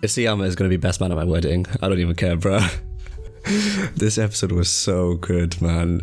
Isayama is going to be best man at my wedding. I don't even care, bro. This episode was so good, man.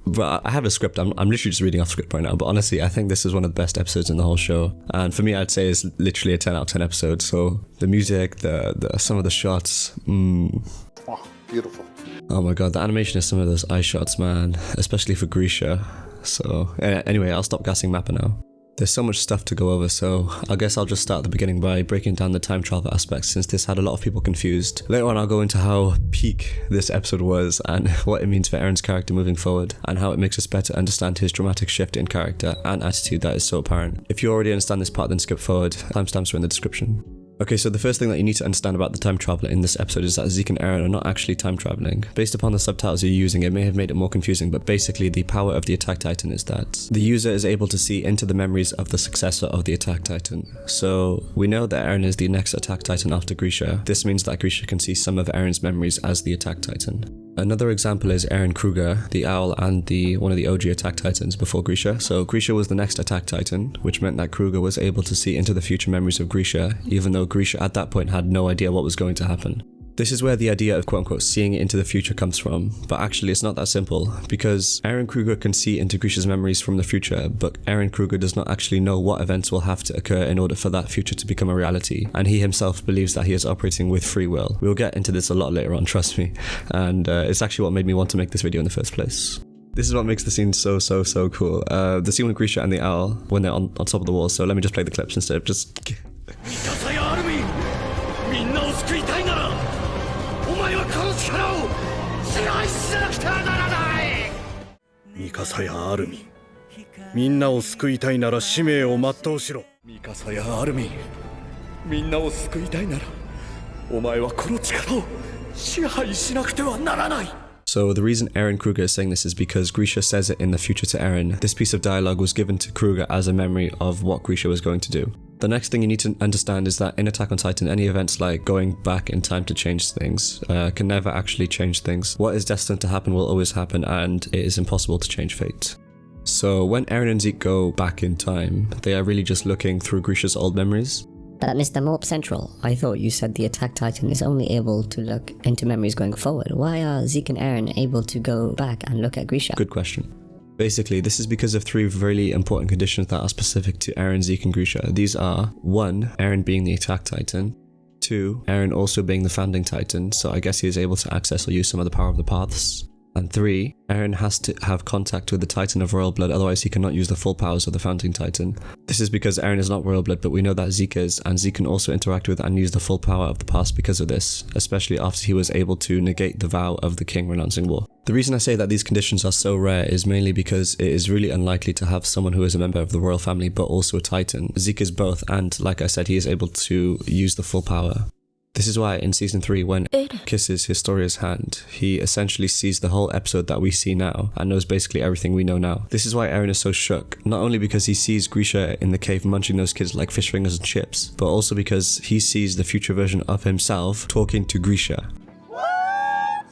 But I have a script. I'm literally just reading off script right now. But honestly, I think this is one of the best episodes in the whole show. And for me, I'd say it's literally a 10 out of 10 episode. So the music, the some of the shots. Oh, beautiful. Oh my god, the animation is some of those eye shots, man. Especially for Grisha. So anyway, I'll stop gassing Mappa now. There's so much stuff to go over, so I guess I'll just start at the beginning by breaking down the time travel aspects, since this had a lot of people confused. Later on, I'll go into how peak this episode was and what it means for Eren's character moving forward, and how it makes us better understand his dramatic shift in character and attitude that is so apparent. If you already understand this part, then skip forward. Timestamps are in the description. Okay, so the first thing that you need to understand about the time traveler in this episode is that Zeke and Eren are not actually time traveling. Based upon the subtitles you're using, it may have made it more confusing, but basically the power of the Attack Titan is that the user is able to see into the memories of the successor of the Attack Titan. So we know that Eren is the next Attack Titan after Grisha. This means that Grisha can see some of Eren's memories as the Attack Titan. Another example is Eren Kruger, the owl and one of the OG Attack Titans before Grisha. So Grisha was the next Attack Titan, which meant that Kruger was able to see into the future memories of Grisha, even though Grisha at that point had no idea what was going to happen. This is where the idea of quote-unquote seeing into the future comes from, but actually it's not that simple, because Eren Kruger can see into Grisha's memories from the future, but Eren Kruger does not actually know what events will have to occur in order for that future to become a reality, and he himself believes that he is operating with free will. We'll get into this a lot later on, trust me, and it's actually what made me want to make this video in the first place. This is what makes the scene so cool. The scene with Grisha and the owl when they're on top of the wall, so let me just play the clips instead of just... So the reason Eren Kruger is saying this is because Grisha says it in the future to Eren. This piece of dialogue was given to Kruger as a memory of what Grisha was going to do. The next thing you need to understand is that in Attack on Titan, any events like going back in time to change things can never actually change things. What is destined to happen will always happen, and it is impossible to change fate. So when Eren and Zeke go back in time, they are really just looking through Grisha's old memories. Mr. Morp Central, I thought you said the Attack Titan is only able to look into memories going forward. Why are Zeke and Eren able to go back and look at Grisha? Good question. Basically, this is because of three really important conditions that are specific to Eren, Zeke, and Grisha. These are 1. Eren being the Attack Titan. 2. Eren also being the Founding Titan, so I guess he is able to access or use some of the power of the paths. And 3. Eren has to have contact with the Titan of Royal Blood, otherwise he cannot use the full powers of the Founding Titan. This is because Eren is not Royal Blood, but we know that Zeke is, and Zeke can also interact with and use the full power of the past because of this, especially after he was able to negate the vow of the king renouncing war. The reason I say that these conditions are so rare is mainly because it is really unlikely to have someone who is a member of the royal family but also a Titan. Zeke is both, and like I said, he is able to use the full power. This is why in season 3, when Eren kisses Historia's hand, he essentially sees the whole episode that we see now and knows basically everything we know now. This is why Eren is so shook, not only because he sees Grisha in the cave munching those kids like fish fingers and chips, but also because he sees the future version of himself talking to Grisha.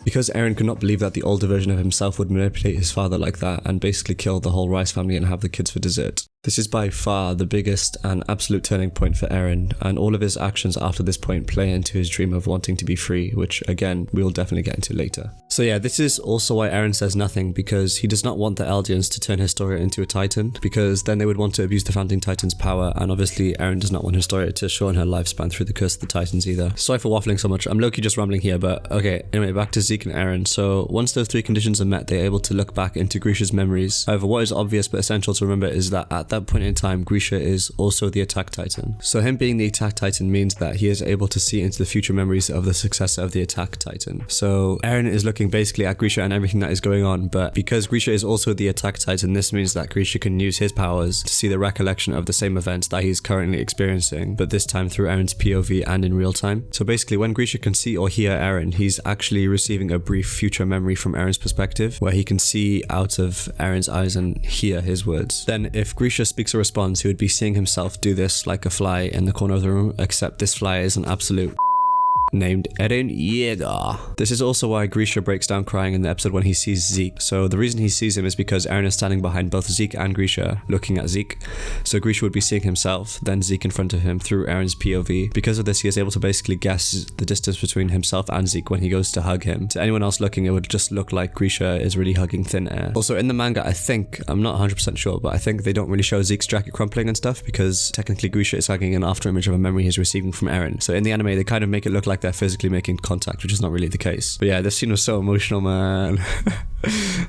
Because Eren could not believe that the older version of himself would manipulate his father like that and basically kill the whole Rice family and have the kids for dessert. This is by far the biggest and absolute turning point for Eren, and all of his actions after this point play into his dream of wanting to be free, which again, we'll definitely get into later. So yeah, this is also why Eren says nothing, because he does not want the Eldians to turn Historia into a Titan, because then they would want to abuse the Founding Titan's power, and obviously Eren does not want Historia to shorten her lifespan through the curse of the Titans either. Sorry for waffling so much, I'm low-key just rambling here, but okay, anyway, back to Zeke and Eren. So once those three conditions are met, they're able to look back into Grisha's memories. However, what is obvious but essential to remember is that at that point in time, Grisha is also the Attack Titan. So him being the Attack Titan means that he is able to see into the future memories of the successor of the Attack Titan. So Eren is looking looking basically at Grisha and everything that is going on, but because Grisha is also the attack titan, this means that Grisha can use his powers to see the recollection of the same events that he's currently experiencing, but this time through Eren's POV and in real time. So basically when Grisha can see or hear Eren, he's actually receiving a brief future memory from Eren's perspective, where he can see out of Eren's eyes and hear his words. Then if Grisha speaks or responds, he would be seeing himself do this like a fly in the corner of the room, except this fly is an absolute named Eren Yeager. This is also why Grisha breaks down crying in the episode when he sees Zeke. So the reason he sees him is because Eren is standing behind both Zeke and Grisha, looking at Zeke. So Grisha would be seeing himself, then Zeke in front of him through Eren's POV. Because of this, he is able to basically guess the distance between himself and Zeke when he goes to hug him. To anyone else looking, it would just look like Grisha is really hugging thin air. Also in the manga, I think, I'm not 100% sure, but I think they don't really show Zeke's jacket crumpling and stuff because technically Grisha is hugging an after image of a memory he's receiving from Eren. So in the anime, they kind of make it look like they're physically making contact, which is not really the case. But yeah, this scene was so emotional, man.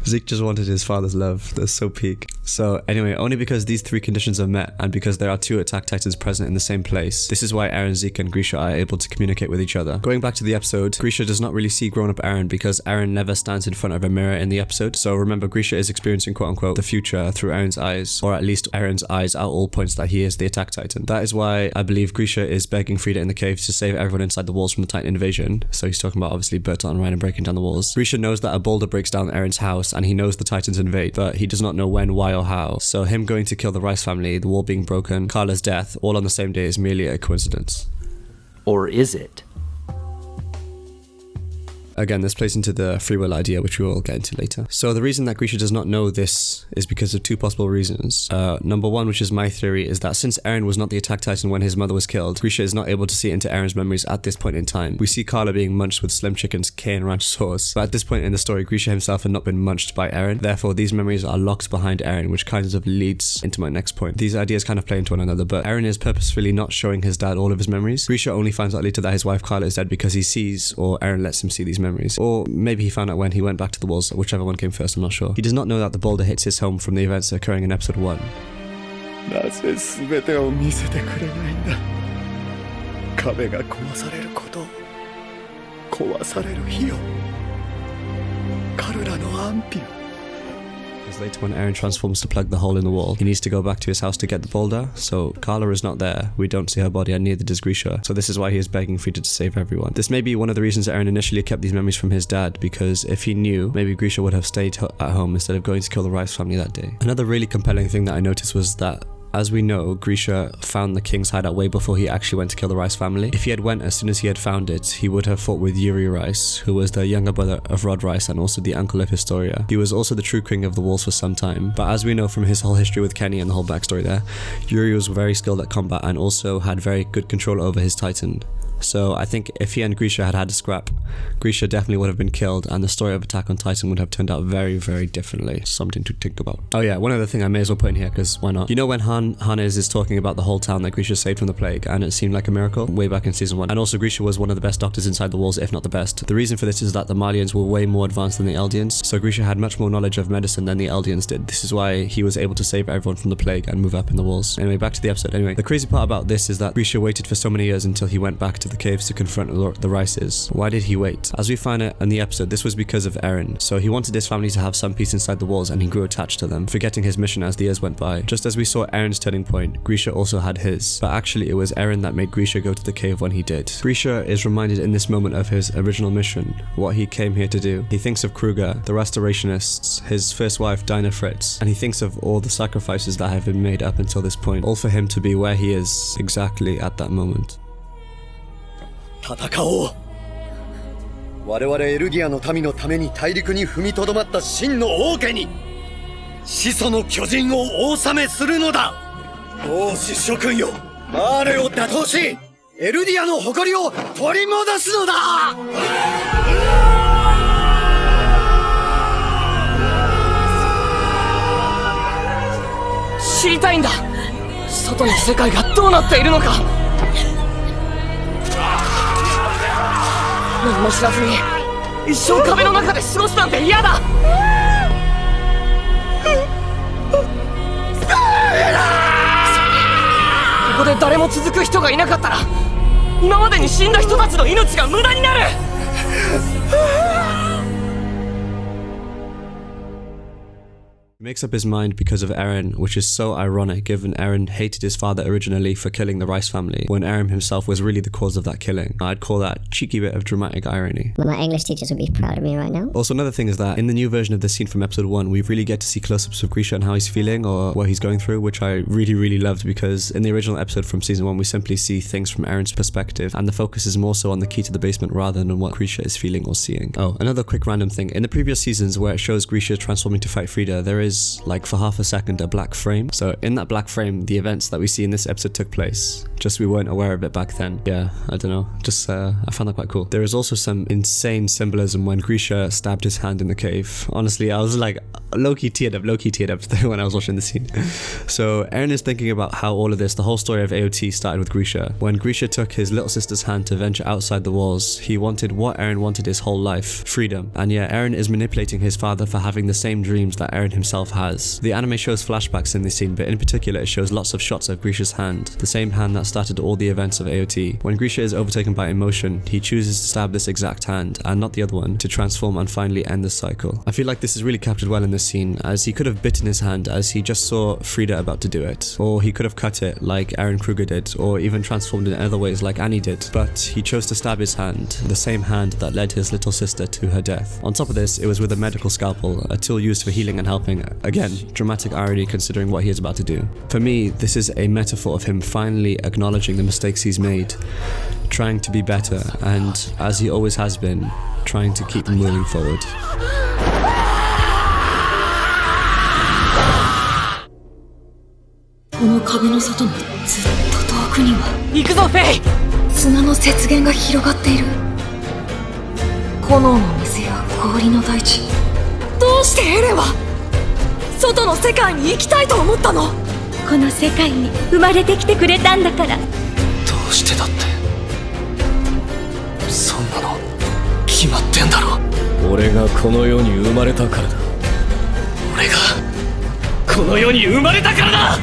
Zeke just wanted his father's love. That's so peak. So anyway, only because these three conditions are met and because there are two attack titans present in the same place, this is why Eren, Zeke and Grisha are able to communicate with each other. Going back to the episode, Grisha does not really see grown-up Eren because Eren never stands in front of a mirror in the episode. So remember, Grisha is experiencing quote-unquote the future through Eren's eyes, or at least Eren's eyes at all points that he is the attack titan. That is why I believe Grisha is begging Frida in the cave to save everyone inside the walls from the titan invasion. So he's talking about obviously Bertolt and Ryan breaking down the walls. Grisha knows that a boulder breaks down Eren's house and he knows the titans invade, but he does not know when, why or how. So him going to kill the Rice family, the wall being broken, Carla's death, all on the same day is merely a coincidence. Or is it? Again, this plays into the free will idea, which we will get into later. So the reason that Grisha does not know this is because of two possible reasons. Number one, which is my theory, is that since Eren was not the attack titan when his mother was killed, Grisha is not able to see into Eren's memories at this point in time. We see Carla being munched with Slim Chicken's cane ranch sauce, but at this point in the story, Grisha himself had not been munched by Eren. Therefore, these memories are locked behind Eren, which kind of leads into my next point. These ideas kind of play into one another, but Eren is purposefully not showing his dad all of his memories. Grisha only finds out later that his wife Carla is dead because he sees, or Eren lets him see these memories. Or maybe he found out when he went back to the walls, whichever one came first, I'm not sure. He does not know that the boulder hits his home from the events occurring in episode 1. なぜ全てを見せてくれないんだ。壁が壊されること、壊される日よ。彼らの安否を。Because later when Eren transforms to plug the hole in the wall, he needs to go back to his house to get the boulder, so Carla is not there, we don't see her body and neither does Grisha, so this is why he is begging Frida to save everyone. This may be one of the reasons Eren initially kept these memories from his dad, because if he knew, maybe Grisha would have stayed at home instead of going to kill the Rice family that day. Another really compelling thing that I noticed was that as we know, Grisha found the king's hideout way before he actually went to kill the Rice family. If he had went as soon as he had found it, he would have fought with Yuri Rice, who was the younger brother of Rod Rice and also the uncle of Historia. He was also the true king of the walls for some time, but as we know from his whole history with Kenny and the whole backstory there, Yuri was very skilled at combat and also had very good control over his titan. So I think if he and Grisha had had a scrap, Grisha definitely would have been killed and the story of Attack on Titan would have turned out very, very differently. Something to think about. Oh yeah, one other thing I may as well put in here, because why not? You know when Hannes is talking about the whole town that Grisha saved from the plague and it seemed like a miracle way back in season 1, and also Grisha was one of the best doctors inside the walls, if not the best. The reason for this is that the Malians were way more advanced than the Eldians, so Grisha had much more knowledge of medicine than the Eldians did. This is why he was able to save everyone from the plague and move up in the walls. Anyway, back to the episode. Anyway, the crazy part about this is that Grisha waited for so many years until he went back to the caves to confront the Rices. Why did he wait? As we find it in the episode, this was because of Eren. So he wanted his family to have some peace inside the walls and he grew attached to them, forgetting his mission as the years went by. Just as we saw Eren's turning point, Grisha also had his. But actually it was Eren that made Grisha go to the cave when he did. Grisha is reminded in this moment of his original mission, what he came here to do. He thinks of Kruger, the restorationists, his first wife Dinah Fritz, and he thinks of all the sacrifices that have been made up until this point, all for him to be where he is exactly at that moment. 戦おう。我々エルディアの民のために大陸に踏みとどまった真の王家に始祖の巨人をお納めするのだ。王子諸君よ、我を打倒しエルディアの誇りを取り戻すのだ。知りたいんだ。外の世界がどうなっているのか。何も知らずに一生壁の中で過ごすなんて嫌だ。ここで誰も続く人がいなかったら今までに死んだ人たちの命が無駄になる。He makes up his mind because of Eren, which is so ironic given Eren hated his father originally for killing the Rice family, when Eren himself was really the cause of that killing. I'd call that a cheeky bit of dramatic irony. My English teachers would be proud of me right now. Also, another thing is that in the new version of the scene from episode 1, we really get to see close-ups of Grisha and how he's feeling or what he's going through, which I really loved, because in the original episode from season 1, we simply see things from Eren's perspective, and the focus is more so on the key to the basement rather than on what Grisha is feeling or seeing. Oh, another quick random thing. In the previous seasons where it shows Grisha transforming to fight Frida, there is, like for half a second, a black frame. So in that black frame, the events that we see in this episode took place. Just we weren't aware of it back then. Yeah, I don't know. Just I found that quite cool. There is also some insane symbolism when Grisha stabbed his hand in the cave. Honestly, I was like low-key teared up when I was watching the scene. So Eren is thinking about how all of this, the whole story of AOT, started with Grisha. When Grisha took his little sister's hand to venture outside the walls, he wanted what Eren wanted his whole life: freedom. And yeah, Eren is manipulating his father for having the same dreams that Eren himself has. The anime shows flashbacks in this scene, but in particular it shows lots of shots of Grisha's hand, the same hand that started all the events of AOT. When Grisha is overtaken by emotion, he chooses to stab this exact hand, and not the other one, to transform and finally end the cycle. I feel like this is really captured well in this scene, as he could have bitten his hand as he just saw Frida about to do it, or he could have cut it like Eren Kruger did, or even transformed in other ways like Annie did, but he chose to stab his hand, the same hand that led his little sister to her death. On top of this, it was with a medical scalpel, a tool used for healing and helping. Again, dramatic irony considering what he is about to do. For me, this is a metaphor of him finally acknowledging the mistakes he's made, trying to be better, and, as he always has been, trying to keep moving forward. この壁の外のずっと遠くには行くぞフェイ。砂の雪原が広がっている。炎の水や氷の大地。どうしてエレンは外の世界に行きたいと思ったの？この世界に生まれてきてくれたんだから。どうしてだって。そんなの決まってんだろ。俺がこの世に生まれたからだ。俺がこの世に生まれたからだ。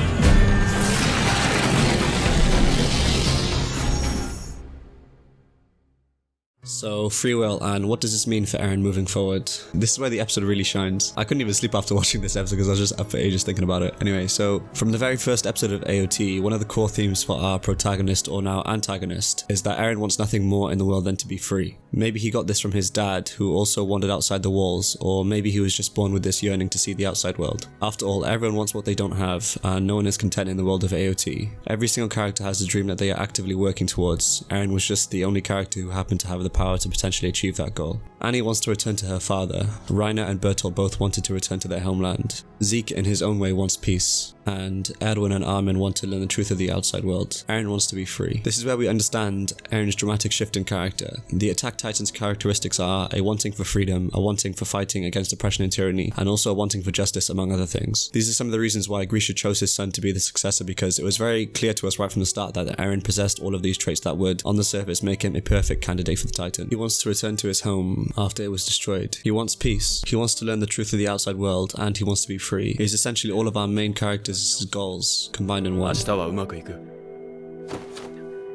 So, free will, and what does this mean for Eren moving forward? This is where the episode really shines. I couldn't even sleep after watching this episode because I was just up for ages thinking about it. Anyway, so from the very first episode of AOT, one of the core themes for our protagonist, or now antagonist, is that Eren wants nothing more in the world than to be free. Maybe he got this from his dad, who also wandered outside the walls, or maybe he was just born with this yearning to see the outside world. After all, everyone wants what they don't have, and no one is content in the world of AOT. Every single character has a dream that they are actively working towards. Eren was just the only character who happened to have the power to potentially achieve that goal. Annie wants to return to her father. Reiner and Bertolt both wanted to return to their homeland. Zeke in his own way wants peace. And Erwin and Armin want to learn the truth of the outside world. Eren wants to be free. This is where we understand Eren's dramatic shift in character. The Attack Titan's characteristics are a wanting for freedom, a wanting for fighting against oppression and tyranny, and also a wanting for justice, among other things. These are some of the reasons why Grisha chose his son to be the successor, because it was very clear to us right from the start that Eren possessed all of these traits that would, on the surface, make him a perfect candidate for the Titan. He wants to return to his home after it was destroyed. He wants peace. He wants to learn the truth of the outside world, and he wants to be free. It is essentially all of our main characters' goals combined in one. 明日はうまくいく。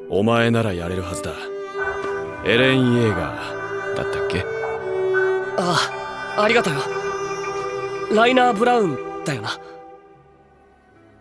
お前ならやれるはずだ。エレン・イェーガーだったっけ？ああ、ありがとよ。ライナー・ブラウンだよな。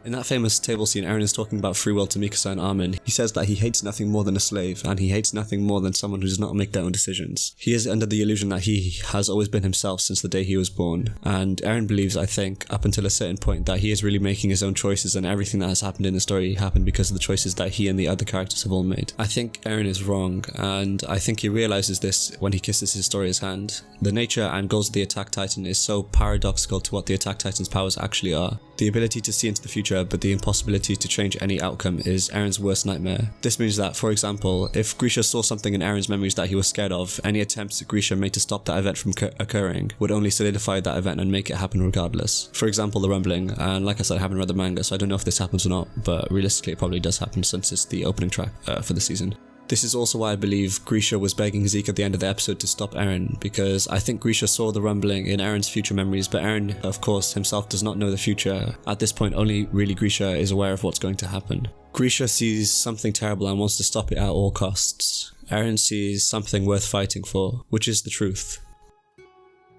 In that famous table scene, Eren is talking about free will to Mikasa and Armin. He says that he hates nothing more than a slave, and he hates nothing more than someone who does not make their own decisions. He is under the illusion that he has always been himself since the day he was born, and Eren believes, I think, up until a certain point, that he is really making his own choices, and everything that has happened in the story happened because of the choices that he and the other characters have all made. I think Eren is wrong, and I think he realizes this when he kisses Historia's hand. The nature and goals of the Attack Titan is so paradoxical to what the Attack Titan's powers actually are. The ability to see into the future, but the impossibility to change any outcome is Eren's worst nightmare. This means that, for example, if Grisha saw something in Eren's memories that he was scared of, any attempts Grisha made to stop that event from occurring would only solidify that event and make it happen regardless. For example, the rumbling, and like I said, I haven't read the manga, so I don't know if this happens or not, but realistically it probably does happen since it's the opening track for the season. This is also why I believe Grisha was begging Zeke at the end of the episode to stop Eren, because I think Grisha saw the rumbling in Eren's future memories, but Eren, of course, himself does not know the future. At this point, only really Grisha is aware of what's going to happen. Grisha sees something terrible and wants to stop it at all costs. Eren sees something worth fighting for, which is the truth.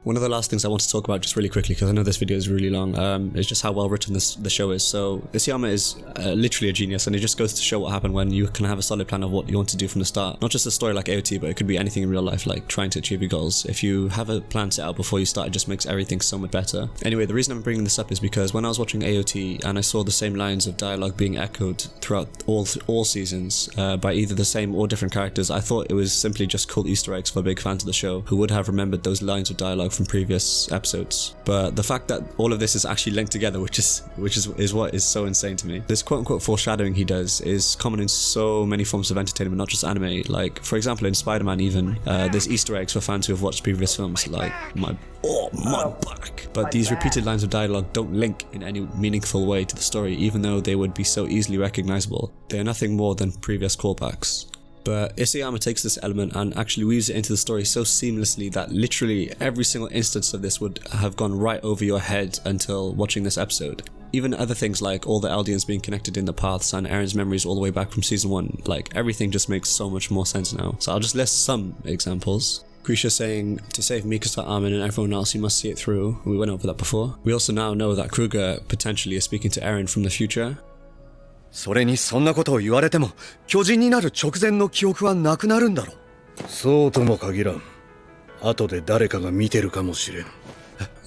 One of the last things I want to talk about just really quickly, because I know this video is really long, is just how well written the show is. So Isayama is literally a genius, and it just goes to show what happened when you can have a solid plan of what you want to do from the start. Not just a story like AOT, but it could be anything in real life, like trying to achieve your goals. If you have a plan set out before you start, it just makes everything so much better. Anyway, the reason I'm bringing this up is because when I was watching AOT and I saw the same lines of dialogue being echoed throughout all seasons by either the same or different characters, I thought it was simply just cool Easter eggs for big fans of the show who would have remembered those lines of dialogue from previous episodes. But the fact that all of this is actually linked together, which is what is so insane to me. This quote-unquote foreshadowing he does is common in so many forms of entertainment, not just anime. Like, for example, in Spider-Man even, there's Easter eggs for fans who have watched previous films, like my back. But these repeated lines of dialogue don't link in any meaningful way to the story, even though they would be so easily recognizable. They are nothing more than previous callbacks. But Isayama takes this element and actually weaves it into the story so seamlessly that literally every single instance of this would have gone right over your head until watching this episode. Even other things like all the Eldians being connected in the paths and Eren's memories all the way back from season 1, like everything just makes so much more sense now. So I'll just list some examples. Grisha saying, to save Mikasa, Armin and everyone else you must see it through. We went over that before. We also now know that Kruger potentially is speaking to Eren from the future. それにそんなことを言われても巨人になる直前の記憶はなくなるんだろう。そうとも限らん。後で誰かが見てるかもしれん。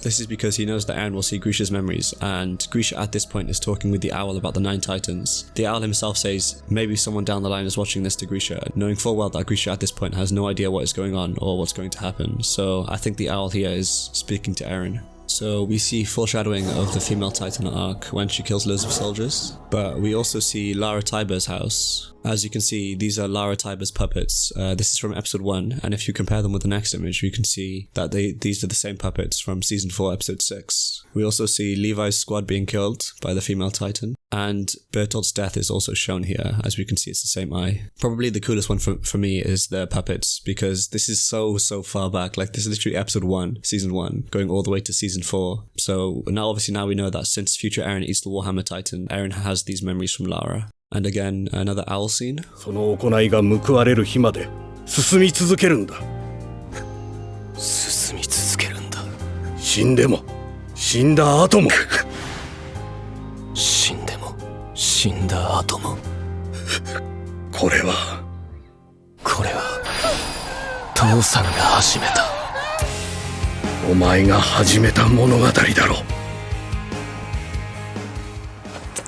This is because he knows that Eren will see Grisha's memories, and Grisha at this point is talking with the owl about the 9 titans. The owl himself says maybe someone down the line is watching this to Grisha, knowing full well that Grisha at this point has no idea what is going on or what's going to happen. So I think the owl here is speaking to Eren. So we see foreshadowing of the female titan arc when she kills loads of soldiers, but we also see Lara Taiba's house. As you can see, these are Lara Taiba's puppets. This is from episode 1, and if you compare them with the next image, you can see that these are the same puppets from season 4, episode 6. We also see Levi's squad being killed by the female titan, and Bertolt's death is also shown here. As we can see, it's the same eye. Probably the coolest one for me is the puppets, because this is so far back. Like, this is literally episode 1, season 1, going all the way to season 4. So now we know that since future Eren eats the Warhammer Titan, Eren has these memories from Lara. And again, another owl scene. その行いが報われる日まで進み続けるんだ。進み続けるんだ。死んでも、死んだ後も。死んでも、死んだ後も。これは父さんが始めた。お前が始めた物語だろう。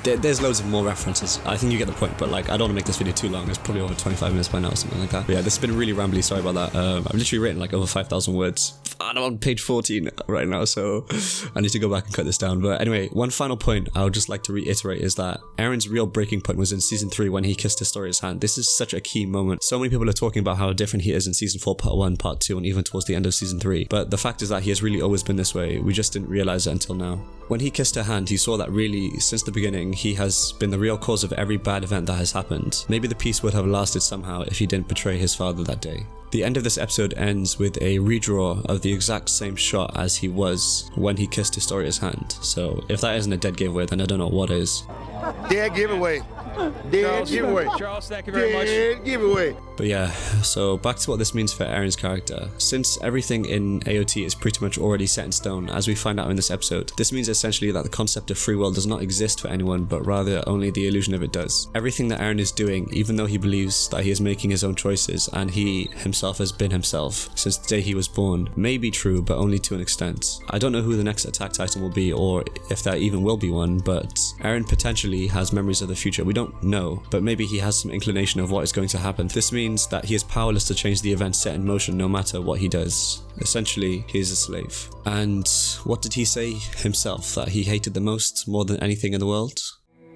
There's loads of more references. I think you get the point, but like, I don't want to make this video too long. It's probably over 25 minutes by now or something like that. But yeah, this has been really rambly, sorry about that. I've literally written like over 5,000 words. And I'm on page 14 right now, so I need to go back and cut this down. But anyway, one final point I would just like to reiterate is that Eren's real breaking point was in season 3 when he kissed Historia's hand. This is such a key moment. So many people are talking about how different he is in season 4, part 1, part 2, and even towards the end of season 3. But the fact is that he has really always been this way. We just didn't realize it until now. When he kissed her hand, he saw that really, since the beginning, he has been the real cause of every bad event that has happened. Maybe the peace would have lasted somehow if he didn't betray his father that day. The end of this episode ends with a redraw of the exact same shot as he was when he kissed Historia's hand. So if that isn't a dead giveaway, then I don't know what is. Dead giveaway. Dead giveaway. Charles, thank you very much. Dead giveaway. But yeah, so back to what this means for Eren's character. Since everything in AOT is pretty much already set in stone, as we find out in this episode, this means essentially that the concept of free will does not exist for anyone, but rather only the illusion of it does. Everything that Eren is doing, even though he believes that he is making his own choices and he himself has been himself since the day he was born, may be true, but only to an extent. I don't know who the next Attack Titan will be, or if there even will be one, but Eren potentially has memories of the future. We don't know, but maybe he has some inclination of what is going to happen. This means that he is powerless to change the events set in motion no matter what he does. Essentially, he is a slave. And what did he say himself that he hated the most, more than anything in the world?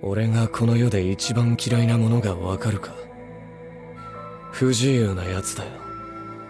俺がこの世で一番嫌いなものがわかるか。不自由なやつだよ。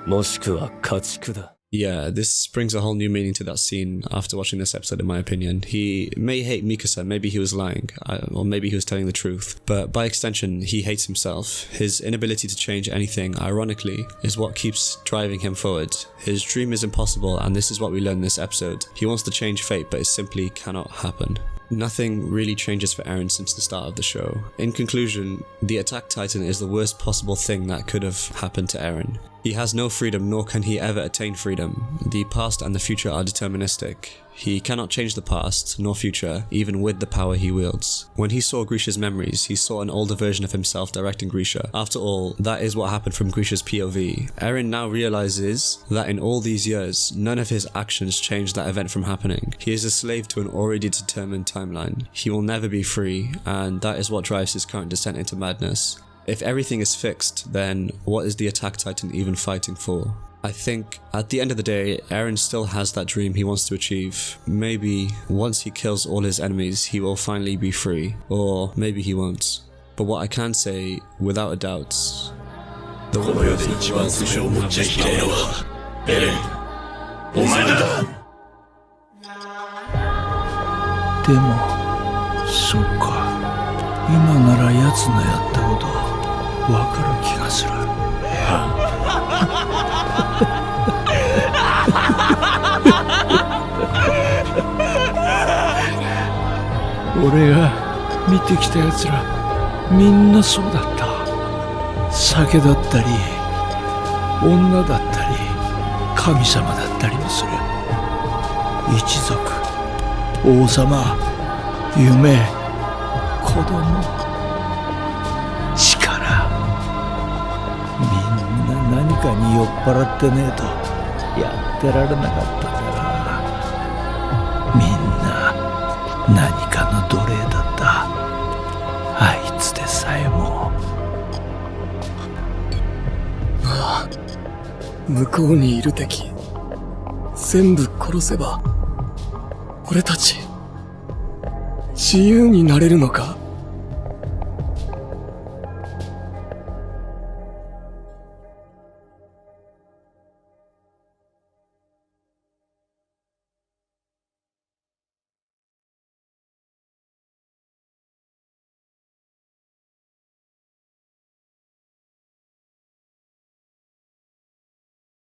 もしくは家畜だ。 Yeah, this brings a whole new meaning to that scene after watching this episode, in my opinion. He may hate Mikasa, maybe he was lying, or maybe he was telling the truth, but by extension, he hates himself. His inability to change anything, ironically, is what keeps driving him forward. His dream is impossible, and this is what we learn in this episode. He wants to change fate, but it simply cannot happen. Nothing really changes for Eren since the start of the show. In conclusion, the Attack Titan is the worst possible thing that could have happened to Eren. He has no freedom, nor can he ever attain freedom. The past and the future are deterministic. He cannot change the past, nor future, even with the power he wields. When he saw Grisha's memories, he saw an older version of himself directing Grisha. After all, that is what happened from Grisha's POV. Eren now realizes that in all these years, none of his actions changed that event from happening. He is a slave to an already determined timeline. He will never be free, and that is what drives his current descent into madness. If everything is fixed, then what is the Attack Titan even fighting for? I think at the end of the day, Eren still has that dream he wants to achieve. Maybe once he kills all his enemies, he will finally be free. Or maybe he won't. But what I can say, without a doubt, the one who has the power Eren. でも、そっか。今なら奴のやったことわかる気がする。俺が見てきた奴らみんなそうだった。酒だったり女だったり神様だったりもする。一族、王様、夢、子供、力、みんな何かに酔っ払ってねえとやってられなかったから、みんな何かの奴隷だった。あいつでさえも。ああ、向こうにいる敵全部殺せば俺たち自由になれるのか。